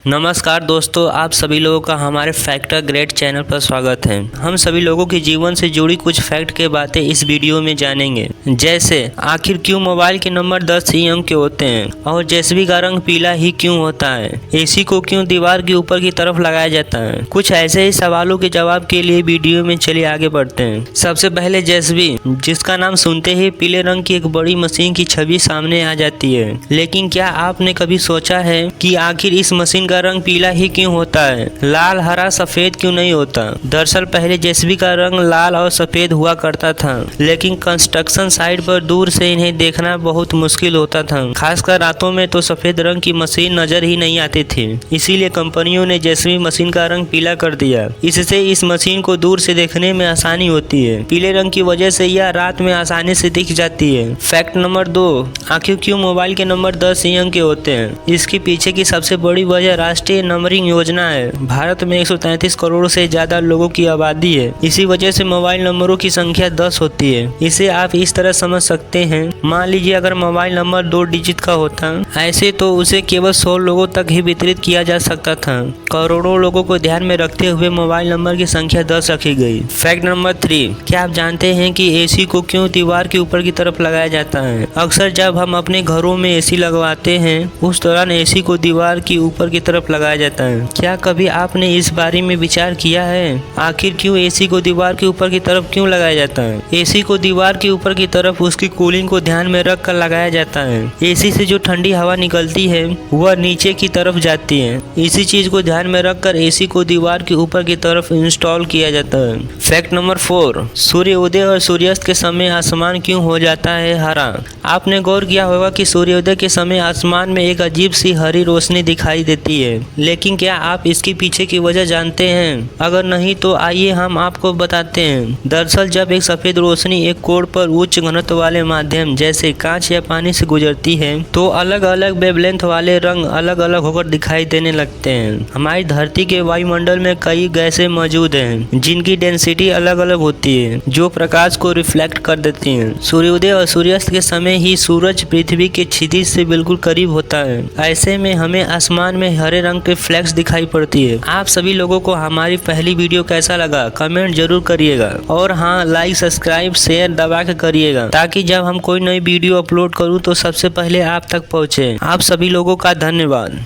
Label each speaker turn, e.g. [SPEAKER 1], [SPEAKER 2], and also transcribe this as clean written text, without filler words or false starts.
[SPEAKER 1] नमस्कार दोस्तों, आप सभी लोगों का हमारे फैक्टर ग्रेट चैनल पर स्वागत है। हम सभी लोगों के जीवन से जुड़ी कुछ फैक्ट के बातें इस वीडियो में जानेंगे, जैसे आखिर क्यों मोबाइल के नंबर 10 ही अंक के होते हैं और जेसीबी का रंग पीला ही क्यों होता है, एसी को क्यों दीवार के ऊपर की तरफ लगाया जाता है। कुछ ऐसे ही सवालों के जवाब के लिए वीडियो में चलिए आगे बढ़ते हैं। सबसे पहले जेसीबी, जिसका नाम सुनते ही पीले रंग की एक बड़ी मशीन की छवि सामने आ जाती है। लेकिन क्या आपने कभी सोचा है कि आखिर इस मशीन का रंग पीला ही क्यों होता है, लाल हरा सफेद क्यों नहीं होता। दरअसल पहले जेसीबी का रंग लाल और सफेद हुआ करता था, लेकिन कंस्ट्रक्शन साइट पर दूर से इन्हें देखना बहुत मुश्किल होता था। खासकर रातों में तो सफेद रंग की मशीन नजर ही नहीं आती थी। इसीलिए कंपनियों ने जेसीबी मशीन का रंग पीला कर दिया। इससे इस मशीन को दूर से देखने में आसानी होती है। पीले रंग की वजह से यह रात में आसानी से दिख जाती है। फैक्ट नंबर 2, आखिर क्यों मोबाइल के नंबर 10 ही अंक के होते हैं। इसके पीछे की सबसे बड़ी वजह राष्ट्रीय नंबरिंग योजना है। भारत में 133 करोड़ से ज्यादा लोगों की आबादी है। इसी वजह से मोबाइल नंबरों की संख्या 10 होती है। इसे आप इस तरह समझ सकते हैं, मान लीजिए अगर मोबाइल नंबर 2 डिजिट का होता ऐसे तो उसे केवल 100 लोगों तक ही वितरित किया जा सकता था। करोड़ों लोगों को ध्यान में रखते हुए मोबाइल नंबर की संख्या 10 रखी गई। फैक्ट नंबर 3, क्या आप जानते हैं कि एसी को क्यों दीवार के ऊपर की तरफ लगाया जाता है। अक्सर जब हम अपने घरों में एसी लगवाते हैं उस दौरान एसी को दीवार की ऊपर की तरफ लगाया जाता है। क्या कभी आपने इस बारे में विचार किया है, आखिर क्यों एसी को दीवार के ऊपर की तरफ क्यों लगाया जाता है। एसी को दीवार के ऊपर की तरफ उसकी कूलिंग को ध्यान में रख कर लगाया जाता है। एसी से जो ठंडी हवा निकलती है वह नीचे की तरफ जाती है। इसी चीज को ध्यान में रखकर एसी को दीवार के ऊपर की तरफ इंस्टॉल किया जाता है। फैक्ट नंबर 4, सूर्योदय और सूर्यास्त के समय आसमान क्यों हो जाता है हरा। आपने गौर किया होगा कि सूर्योदय के समय आसमान में एक अजीब सी हरी रोशनी दिखाई देती है, लेकिन क्या आप इसके पीछे की वजह जानते हैं। अगर नहीं तो आइए हम आपको बताते हैं। दरअसल जब एक सफेद रोशनी एक कोण पर उच्च घनत्व वाले माध्यम जैसे कांच या पानी से गुजरती है तो अलग अलग वेवलेंथ वाले रंग अलग अलग होकर दिखाई देने लगते हैं। हमारी धरती के वायुमंडल में कई गैसें मौजूद हैं जिनकी डेंसिटी अलग अलग होती है, जो प्रकाश को रिफ्लेक्ट कर देती हैं। सूर्योदय और सूर्यास्त के समय ही सूरज पृथ्वी के क्षितिज से बिल्कुल करीब होता है। ऐसे में हमें आसमान में हरे रंग के फ्लैक्स दिखाई पड़ती है। आप सभी लोगों को हमारी पहली वीडियो कैसा लगा कमेंट जरूर करिएगा, और हाँ, लाइक सब्सक्राइब शेयर दबा के करिएगा, ताकि जब हम कोई नई वीडियो अपलोड करूँ तो सबसे पहले आप तक पहुँचे। आप सभी लोगों का धन्यवाद।